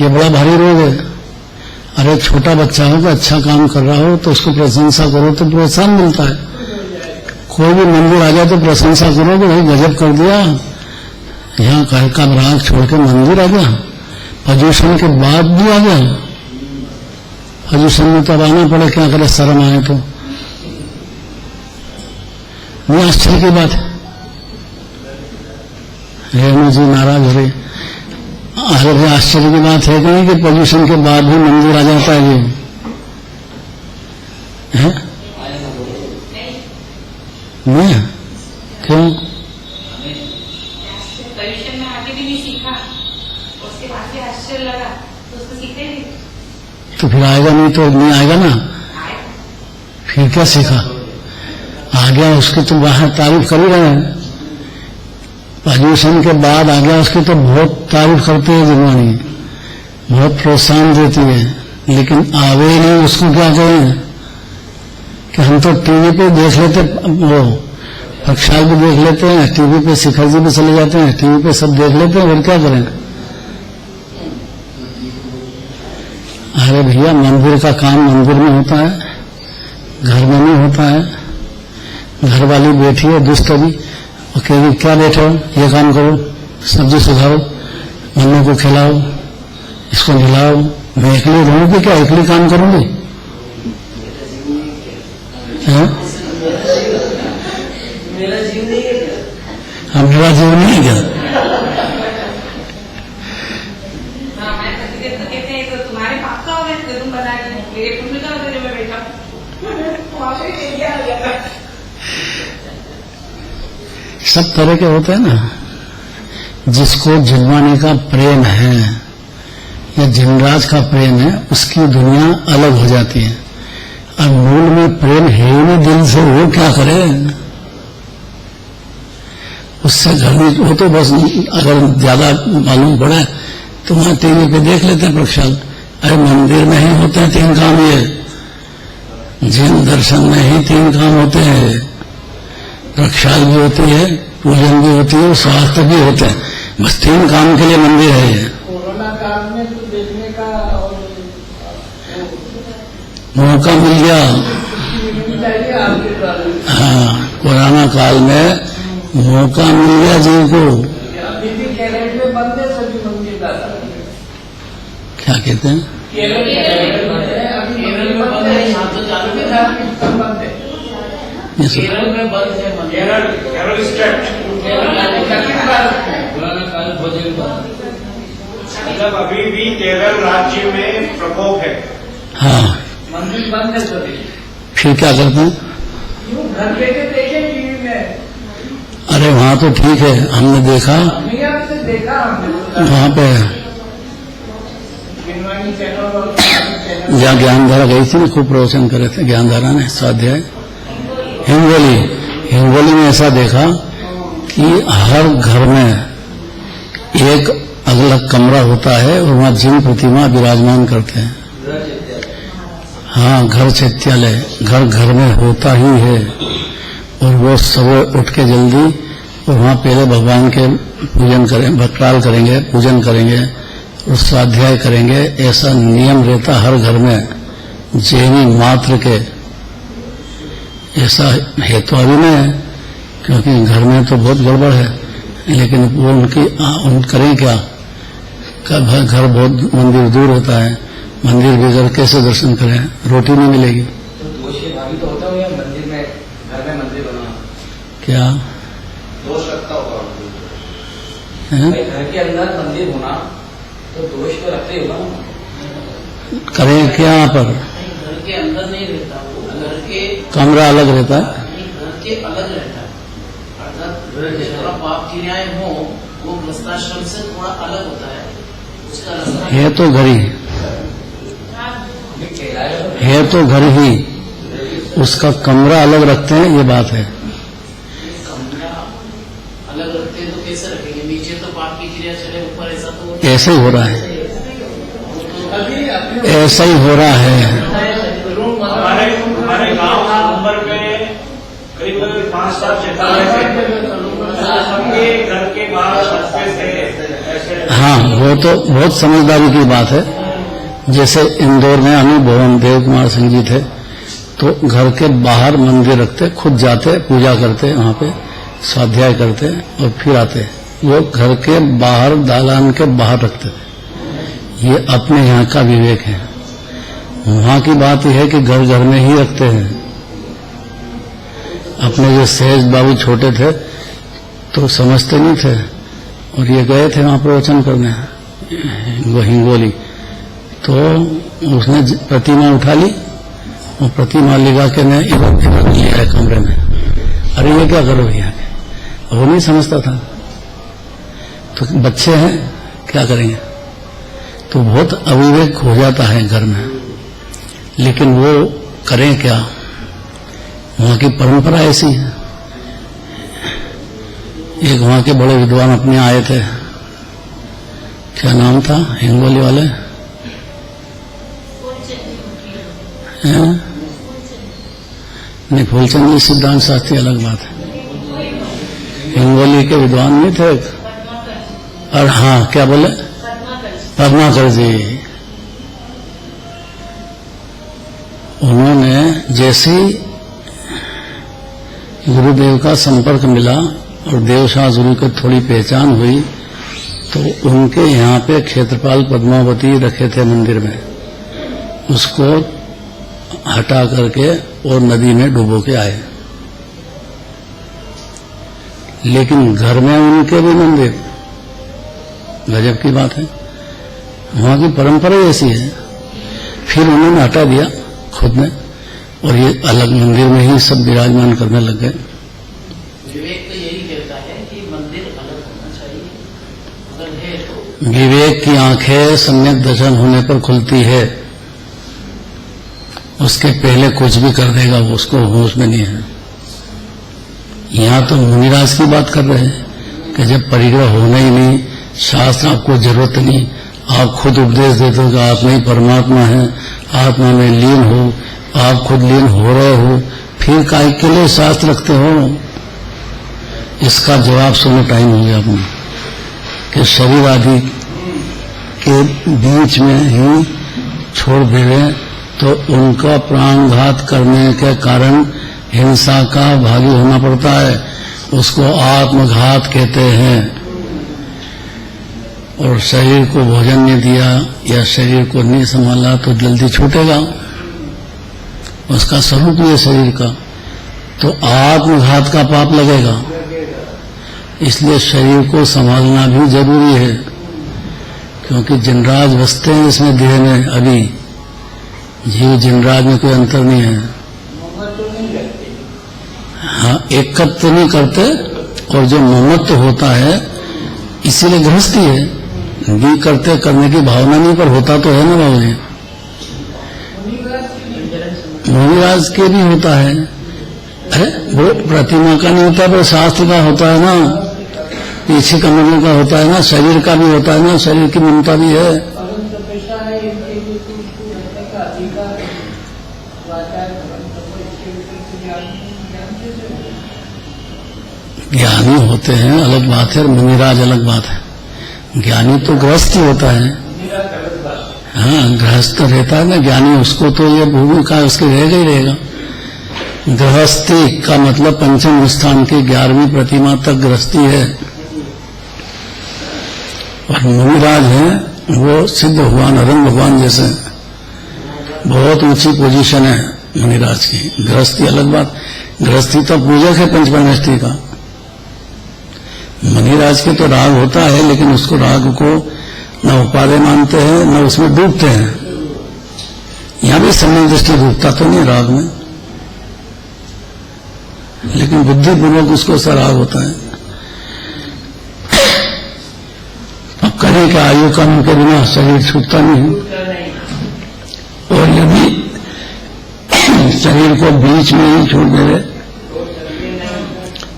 ये बड़ा भारी रोग है। अरे छोटा बच्चा हो तो अच्छा काम कर रहा हो तो उसको प्रशंसा करो तो प्रोत्साहन मिलता है। कोई भी मंदिर आ जाए तो प्रशंसा करो कि भाई गजब कर दिया, यहाँ घर का राग छोड़ के मंदिर आ गया, प्रदूषण के बाद भी आ गया, पोजीशन में तो अब आना पड़े, क्या करे, शर्म आए तो। ये आश्चर्य की बात है। रेणु जी नाराज हो रही। अरे आश्चर्य की बात है कि नहीं कि पोजीशन के बाद भी मंदिर आ जाता है ये है? नहीं, क्यों? पोजीशन में आगे भी नहीं सीखा, उसके बाद भी आश्चर्य लगा तो उसको सीखते नहीं। तो फिर आएगा नहीं तो नहीं आएगा ना, फिर क्या सीखा? आ गया उसकी तो बाहर तारीफ कर ही रहे हैं। पोजीशन के बाद आ गया उसकी तो बहुत तारीफ करते हैं जगवानी, बहुत प्रोत्साहन देती है, लेकिन आवे नहीं उसको क्या कहें कि हम तो टीवी पे देख लेते, वो प्रक्षाल भी देख लेते हैं, टीवी पे शिखर जी भी चले जाते हैं, टीवी पे सब देख लेते हैं, और क्या करें? अरे भैया, मंदिर का काम मंदिर में होता है, घर में नहीं होता है। घर वाली बैठी है दुष्ट भी, वो कहेगी क्या बैठे हो, ये काम करो, सब्जी सुखाओ, मन्नू को खिलाओ, इसको नहलाओ। मैं अकेली रहूंगी क्या, अकेली काम करूंगी? मेरा जीव नहीं है क्या? हाँ, मेरा जीव नहीं है क्या? हाँ, मैं कहते हैं तो तुम्हारे पाप का होगा जो तुम बना रहे हो, मेरे पुण्य का होगा जो मैं बैठा सब तरह के होते हैं ना। जिसको जिनवाने का प्रेम है या जिनराज का प्रेम है, उसकी दुनिया अलग हो जाती है। और मूल में प्रेम है ही नहीं दिल से, वो क्या करे? उससे घर में वो तो बस अगर ज्यादा मालूम पड़ा तो वहां टीवी पे देख लेते हैं प्रक्षाल। अरे मंदिर में ही होते हैं 3 काम, ये जिन दर्शन में ही 3 काम होते हैं। प्रक्षाल भी होती है, पूजन भी होती है, स्वास्थ्य भी होते हैं। बस 3 काम के लिए मंदिर है ये। कोरोना काल में तो देखने का मौका मिल गया। चाहिए आपके द्वारा। हाँ, कोरोना काल में मौका मिल गया जिनको। अभी भी केरल में बंद है सभी मंदिर दादा। क्या कहते हैं? केरल में बंद है, अभी केरल में बंद है, यहाँ तो चालू है, सब बंद है। ये सब केरल में बंद है मंदिर। केरल स्टेट पुराना काल भोजन बंद। मतलब अभी भी केरल राज्य में प्रकोप है। हाँ, मंदिर बंद है सभी। फिर क्या करते हैं? यूँ घर बैठे देखे टीवी में, अरे वहाँ तो ठीक है, हमने देखा दुनिया से देखा हमने। वहाँ पे जिनवानी चैनल और चैनल जहाँ ज्ञानधारा गई थी, खूब प्रवचन करे थे ज्ञानधारा ने, स्वाध्याय हिंगोली में ऐसा देखा कि हर घर में एक अलग कमरा होता है और वहाँ जिन प्रतिमा विराजमान करते हैं। हाँ, घर चैत्यालय घर घर में होता ही है। और वो सुबह उठ के जल्दी और वहाँ पहले भगवान के पूजन करें, भक्राल करेंगे, पूजन करेंगे और स्वाध्याय करेंगे। ऐसा नियम रहता हर घर में, जैनी मात्र के। ऐसा है तो अभी नहीं है, क्योंकि घर में तो बहुत गड़बड़ है, लेकिन वो उन करें क्या? घर बहुत मंदिर दूर होता है, मंदिर बिगड़ कैसे दर्शन करें? रोटी नहीं मिलेगी। तो दोष ये भाभी तो होता होगा मंदिर में, घर में मंदिर बना क्या दोष लगता होगा है? भाई, घर के अंदर मंदिर होना तो दोष तो लगता ही होगा ना। करें क्या? यहाँ पर घर के अंदर नहीं रहता, वो घर के कमरा अलग रहता है। घर के अलग रहता है। अर्थात घर के थोड़ा पाप क्रियाएं हो, वो गृहस्थाश्रम से थोड़ा अलग होता है, उसका रास्ता है तो घर ही है, तो घर ही, उसका कमरा अलग रखते हैं, ये बात है। कमरा अलग रखते हैं तो कैसे रखेंगे? नीचे तो पाप की क्रिया चले, ऊपर ऐसा तो ऐसे ही हो रहा है, अभी अपने ऐसा ही हो रहा है। हमारे गांव नंबर में करीब 5-7 शौचालय थे, सबके घर के बाहर रास्ते से ऐसे। हाँ, वो तो बहुत समझदारी की बात है। जैसे इंदौर में अनुभवन देव कुमार सिंह जी थे, तो घर के बाहर मंदिर रखते, खुद जाते, पूजा करते, वहाँ पे स्वाध्याय करते और फिर आते। वो घर के बाहर दालान के बाहर रखते थे। ये अपने यहाँ का विवेक है। वहां की बात यह है कि घर घर में ही रखते हैं। अपने जो सहज बाबू छोटे थे तो समझते नहीं थे, और ये गए थे वहां प्रवचन करने, वो हिंगोली, तो उसने प्रतिमा उठा ली और प्रतिमा लगा के ने इधर लिया है कमरे में। अरे ये क्या करो भैया, वो नहीं समझता था। तो बच्चे हैं, क्या करेंगे, तो बहुत अविवेक हो जाता है घर में। लेकिन वो करें क्या, वहां की परंपरा ऐसी है। एक वहां के बड़े विद्वान अपने आए थे, क्या नाम था हिंगोली वाले, नहीं फूलचंद जी सिद्धांत शास्त्री अलग बात है, हिंगोली के विद्वान नहीं थे। और हाँ, क्या बोले, पद्माकर जी। उन्होंने जैसे ही गुरुदेव का संपर्क मिला और देवशाह गुरु की थोड़ी पहचान हुई, तो उनके यहाँ पे क्षेत्रपाल पद्मावती रखे थे मंदिर में, उसको हटा करके और नदी में डुबो के आए। लेकिन घर में उनके भी मंदिर, गजब की बात है, वहां की परंपरा ऐसी है। फिर उन्होंने हटा दिया खुद ने, और ये अलग मंदिर में ही सब विराजमान करने लग गए। विवेक तो यही कहता है कि मंदिर अलग होना चाहिए, अगर है तो। विवेक की आंखें सम्यक दर्शन होने पर खुलती है, उसके पहले कुछ भी कर देगा वो, उसको होश में नहीं है। यहाँ तो मुनिराज की बात कर रहे हैं कि जब परिग्रह होना ही नहीं, शास्त्र आपको जरूरत नहीं, आप खुद उपदेश देते हो कि आप में ही परमात्मा है, आत्मा में लीन हो, आप खुद लीन हो रहे हो, फिर काय के लिए शास्त्र रखते हो। इसका जवाब सुनो, टाइम हो गया अपना, कि शरीर आदि के बीच में ही छोड़ दे तो उनका प्राणघात करने के कारण हिंसा का भागी होना पड़ता है, उसको आत्मघात कहते हैं। और शरीर को भोजन नहीं दिया या शरीर को नहीं संभाला तो जल्दी छूटेगा, उसका स्वरूप ही है शरीर का, तो आत्मघात का पाप लगेगा। इसलिए शरीर को संभालना भी जरूरी है, क्योंकि जिनराज बसते हैं इसमें देह में, अभी जीव जिनराज में कोई अंतर नहीं है। हाँ, एकत्व नहीं करते, और जो ममत्व होता है इसीलिए गृहस्थी है, भी करते करने की भावना नहीं, पर होता तो है ना बाबू जी। मुनिराज के भी होता है, अरे वो प्रतिमा का नहीं होता, पर शास्त्र का होता है ना, पीछे कमरों का होता है ना, शरीर का भी होता है ना, शरीर की ममता भी है। ज्ञानी होते हैं अलग बात है, मुनिराज अलग बात है। ज्ञानी तो गृहस्थी होता है, हाँ गृहस्थ रहता है ना ज्ञानी, उसको तो ये भूमिका उसकी रहेगा ही रहेगा। गृहस्थी का मतलब पंचम स्थान की 11वीं प्रतिमा तक गृहस्थी है। और मुनिराज है वो सिद्ध भगवान अरंग भगवान जैसे, बहुत ऊंची पोजीशन है मुनिराज की। गृहस्थी अलग बात, गृहस्थी तो पूजक है पंचपरमेष्ठी का। मुनिराज के तो राग होता है, लेकिन उसको राग को न उपादेय मानते हैं न उसमें डूबते हैं। यहां भी सम्यक दृष्टि डूबता तो नहीं राग में, लेकिन बुद्धिपूर्वक उसको सराग होता है। अब करें कि आयु कम के बिना शरीर छूटता नहीं, और यदि शरीर को बीच में ही छोड़ दे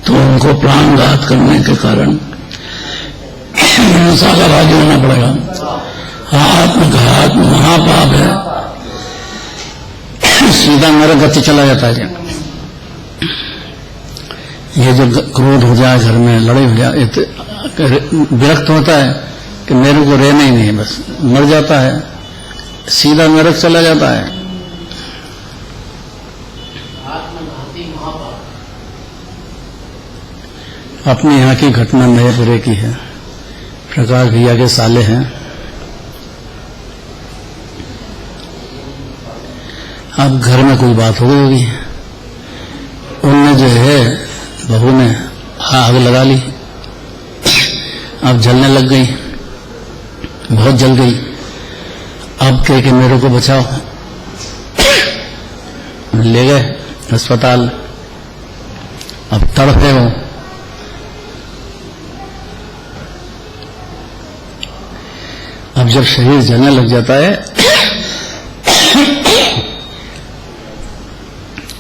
तो उनको प्राणघात करने के कारण हिंसा का भागी होना पड़ेगा। आत्मघात महापाप है, सीधा नरक गति चला जाता है। ये जो क्रोध हो जाए घर में, लड़ाई हो जाए, विरक्त होता है कि मेरे को रहना ही नहीं, बस मर जाता है, सीधा नरक चला जाता है। अपने यहाँ की घटना नएपुरे की है, प्रकाश भैया के साले हैं, अब घर में कोई बात हो गई होगी, उनने जो है बहू ने आग लगा ली, अब जलने लग गई, बहुत जल गई। अब कह के मेरे को बचाओ, ले गए अस्पताल। अब तड़पे हो, अब जब शरीर जलने लग जाता है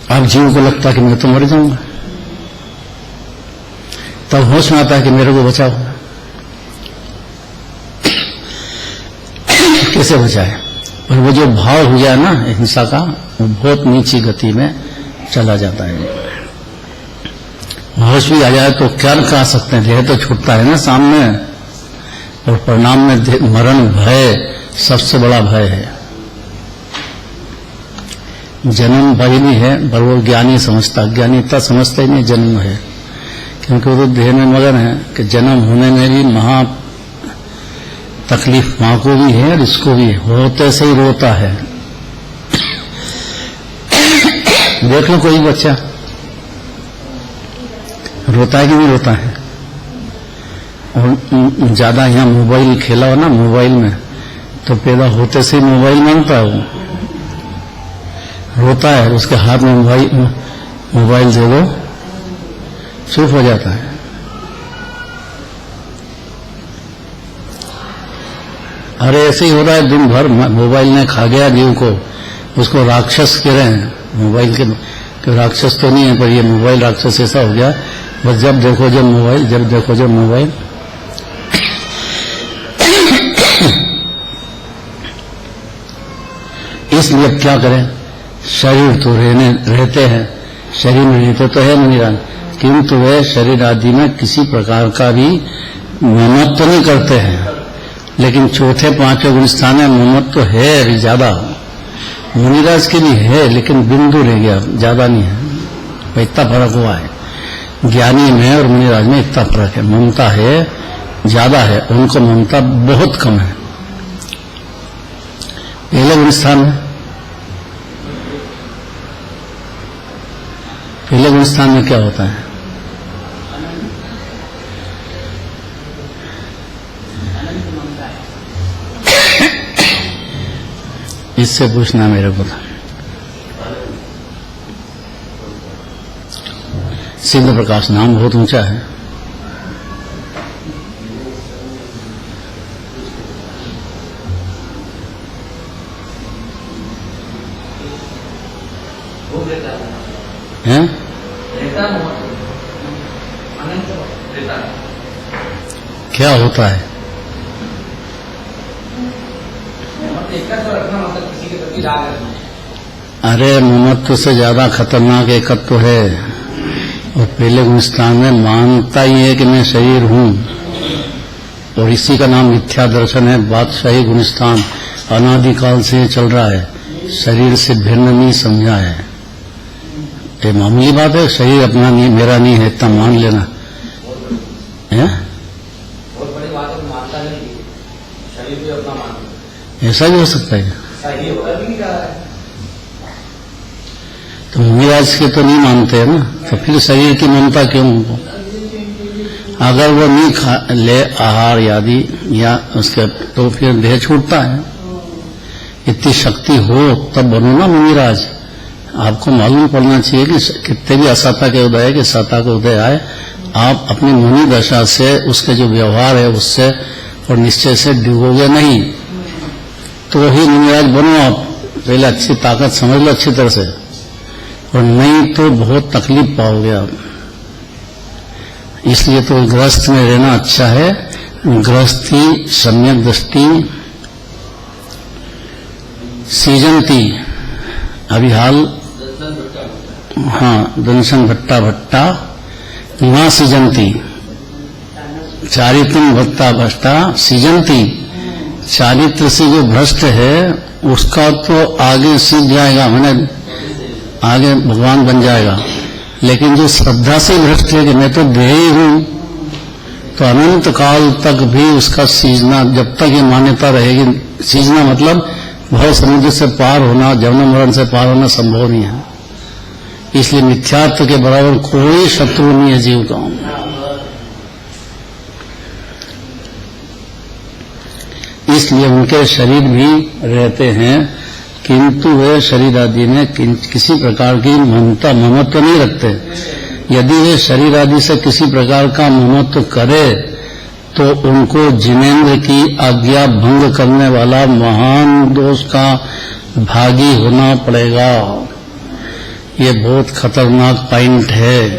अब जीव को लगता है कि मैं तो मर जाऊंगा, तब होश में आता है कि मेरे को बचाओ। कैसे बचाए? और वो जो भाव हो जाए ना हिंसा का, वो बहुत नीची गति में चला जाता है। होश भी आ जाए तो क्या कह सकते हैं, देह तो छूटता है ना सामने, और परिणाम में मरण भय सबसे बड़ा भय है। जन्म भय नहीं है, पर वो ज्ञानी समझता, ज्ञानी इतना समझता ही नहीं जन्म है, क्योंकि वो तो देह में मगन है कि जन्म होने में भी महा तकलीफ मां को भी है और इसको भी, होते से ही रोता है। देख लो कोई बच्चा रोता है कि नहीं रोता है? और ज्यादा यहाँ मोबाइल खेला हो ना मोबाइल में, तो पैदा होते से मोबाइल मांगता है, वो रोता है, उसके हाथ में मोबाइल दे दो चुप हो जाता है। अरे ऐसे ही हो रहा है, दिन भर मोबाइल ने खा गया जीव को, उसको राक्षस कह रहे हैं। मोबाइल के राक्षस तो नहीं है, पर ये मोबाइल राक्षस ऐसा हो गया, बस जब देखो जब मोबाइल, जब देखो जब मोबाइल। इसलिए अब क्या करें? शरीर तो रहते हैं, शरीर में रहते तो है मुनिराज, किंतु वे शरीर आदि में किसी प्रकार का भी ममत्व नहीं करते हैं। लेकिन चौथे पांचवें गुण स्थान में ममत्व है अभी ज्यादा, मुनिराज के भी है, लेकिन बिंदु रह गया, ज्यादा नहीं है। इतना फर्क हुआ है, ज्ञानी में और मुनिराज में इतना फर्क है। ममता है ज्यादा है, उनको ममता बहुत कम है। पहले गुण स्थान में, पहले गुण स्थान में क्या होता है? इससे पूछना मेरे को था। सिद्ध प्रकाश नाम बहुत ऊंचा है। हैं? क्या होता है? अरे ममत्व से ज्यादा खतरनाक एकत्व है। और पहले गुण स्थान में मानता ही है कि मैं शरीर हूं, और इसी का नाम मिथ्या दर्शन है। बादशाही गुण स्थान अनादिकाल से चल रहा है, शरीर से भिन्न नहीं समझा है। ये मामूली बात है, शरीर अपना नहीं, मेरा नहीं है, इतना मान लेना है। बहुत बड़ी बात है, मानता नहीं, शरीर भी अपना मानता, ऐसा भी हो सकता है। सही होता भी नहीं रहा है। तो मुनिराज के तो नहीं मानते हैं ना, तो फिर शरीर की ममता क्यों उनको? अगर वो नहीं खा ले आहार आदि या उसके, तो फिर देह छूटता है। इतनी शक्ति हो तब बनो ना मुनिराज। आपको मालूम पड़ना चाहिए कि कितने भी असत्ता के उदय कि सत्ता का उदय आए, आप अपनी मुनि दशा से उसके जो व्यवहार है उससे और निश्चय से डूबोगे नहीं, तो ही मुनिराज बनो आप। पहले अच्छी ताकत समझ लो अच्छी तरह से, और नहीं तो बहुत तकलीफ पाओगे आप। इसलिए तो गृहस्थ में रहना अच्छा है। गृहस्थी सम्यक दृष्टि सीजंती, अभी हाल हाँ दंशन भट्टा भट्टा न सीजंती, चारित्रम भट्टा भट्टा सीजंती। चारित्र से जो भ्रष्ट है उसका तो आगे सीख जाएगा, मैंने आगे भगवान बन जाएगा। लेकिन जो श्रद्धा से भ्रष्ट है कि मैं तो देह ही हूं, तो अनंत काल तक भी उसका सीजना, जब तक ये मान्यता रहेगी, सीजना मतलब भव समुद्र से पार होना, जन्म मरण से पार होना संभव नहीं है। इसलिए मिथ्यात्व के बराबर कोई शत्रु नहीं है जीव का। इसलिए उनके शरीर भी रहते हैं, किंतु वे शरीर आदि में किसी प्रकार की ममत्व नहीं रखते। यदि वे शरीर आदि से किसी प्रकार का ममत्व करे तो उनको जिनेंद्र की आज्ञा भंग करने वाला महान दोष का भागी होना पड़ेगा। ये बहुत खतरनाक पॉइंट है,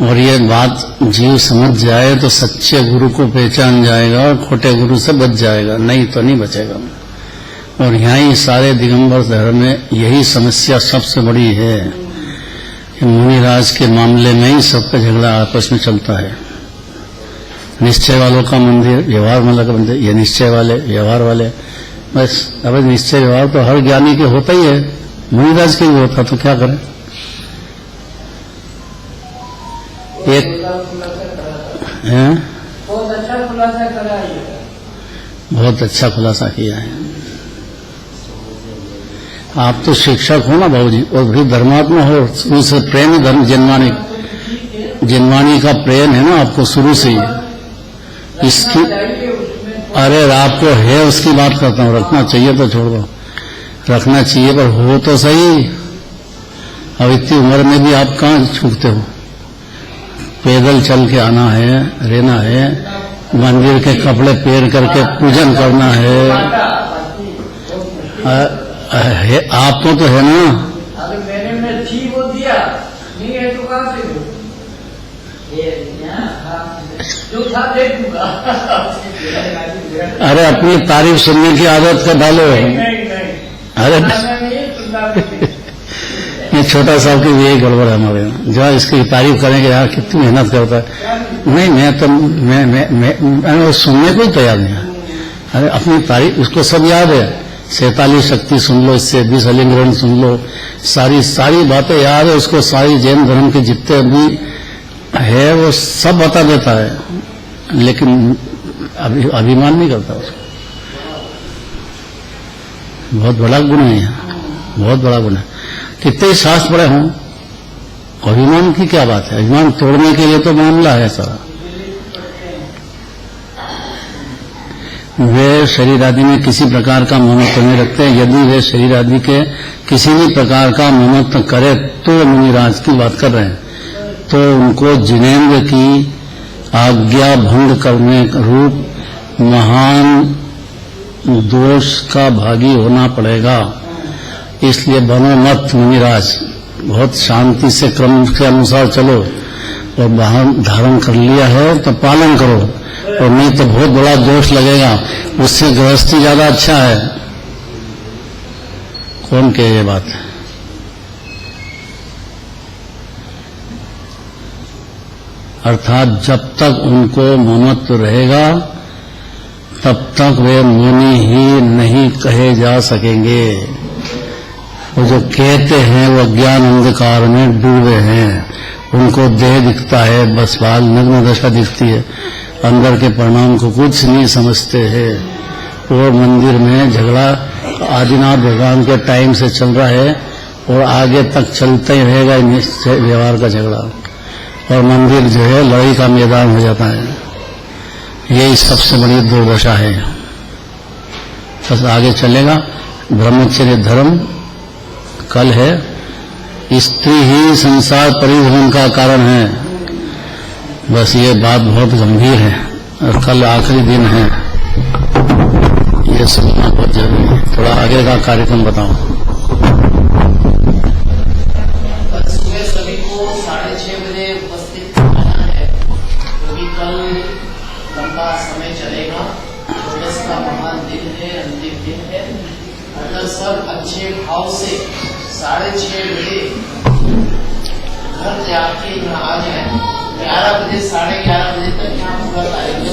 और ये बात जीव समझ जाए तो सच्चे गुरु को पहचान जाएगा और खोटे गुरु से बच जाएगा, नहीं तो नहीं बचेगा। और यहाँ ही सारे दिगंबर धर्म में यही समस्या सबसे बड़ी है कि मुनिराज के मामले में ही सबका झगड़ा आपस में चलता है। निश्चय वालों का मंदिर, व्यवहार वालों का मंदिर, ये निश्चय वाले व्यवहार वाले, बस। अब निश्चय व्यवहार तो हर ज्ञानी के होता ही है, मुनिराज के भी होता, तो क्या करें। एक बहुत अच्छा खुलासा किया है। आप तो शिक्षक हो ना बाबूजी, और भी धर्मात्मा हो, शुरू से प्रेम धर्म जिनवाणी का प्रेम है ना आपको शुरू से ही। इसकी अरे आपको है उसकी बात करता हूँ, रखना चाहिए तो छोड़ दो, रखना चाहिए पर हो तो सही। अब इतनी उम्र में भी आप कहाँ छूटते हो। पैदल चल के आना है, रहना है, मंदिर के कपड़े पहन करके पूजन करना है। आपको तो है ना। अगर मैंने ठीक वो दिया नहीं है तो कहाँ से जो था दे दूंगा। अरे अपनी तारीफ सुनने की आदत का डालो। अरे ये छोटा साहब की यही गड़बड़ है हमारे यहाँ, जो इसकी तारीफ करेंगे यार कितनी मेहनत करता है। नहीं, मैं तो मैं सुनने को ही तैयार नहीं है। अरे अपनी तारीफ, उसको सब याद है। 47 शक्ति सुन लो, इससे 20 अलिंगरण सुन लो, सारी बातें याद है उसको। सारी जैन धर्म के जितने भी है वो सब बता देता है, लेकिन अभिमान नहीं करता उसको। बहुत बड़ा गुण है, बहुत बड़ा गुण है। कितने शास्त्र पढ़े हों, अभिमान की क्या बात है। अभिमान तोड़ने के लिए तो मामला है सारा। वे शरीर आदि में किसी प्रकार का ममत्व नहीं रखते। यदि वे शरीर आदि के किसी भी प्रकार का ममत्व करे तो मुनिराज की बात कर रहे हैं, तो उनको जिनेंद्र की आज्ञा भंग करने रूप महान दोष का भागी होना पड़ेगा। इसलिए बनो मत मुनिराज, बहुत शांति से क्रम के अनुसार चलो, और वाहन धारण कर लिया है तो पालन करो, और नहीं तो बहुत बड़ा दोष लगेगा। उससे गृहस्थी ज्यादा अच्छा है। कौन कहे ये बात? अर्थात जब तक उनको ममत्व रहेगा तब तक वे मुनि ही नहीं कहे जा सकेंगे। वो जो कहते हैं वो ज्ञान अंधकार में डूबे हैं। उनको देह दिखता है, बस बाल नग्न दशा दिखती है, अंदर के परिणाम को कुछ नहीं समझते हैं। और मंदिर में झगड़ा आदिनाथ भगवान के टाइम से चल रहा है और आगे तक चलता ही रहेगा व्यवहार का झगड़ा, और मंदिर जो है लड़ाई का मैदान हो जाता है। यही सबसे बड़ी दुर्दशा है। बस आगे चलेगा ब्रह्मचर्य धर्म। कल है स्त्री ही संसार परिभ्रमण का कारण है। बस ये बात बहुत गंभीर है, और कल आखिरी दिन है, ये समझना बहुत जरूरी है। थोड़ा आगे का कार्यक्रम बताओ। सुबह सभी को 6:30 बजे उपस्थित होना है, क्योंकि कल लंबा समय चलेगा। चौदस का महान दिन है, अंतिम दिन है। अगर सब अच्छे भाव से 6:30 बजे घर जाके यहाँ आ जाए, 11 बजे 11:30 बजे तक यहाँ पूरा कार्यक्रम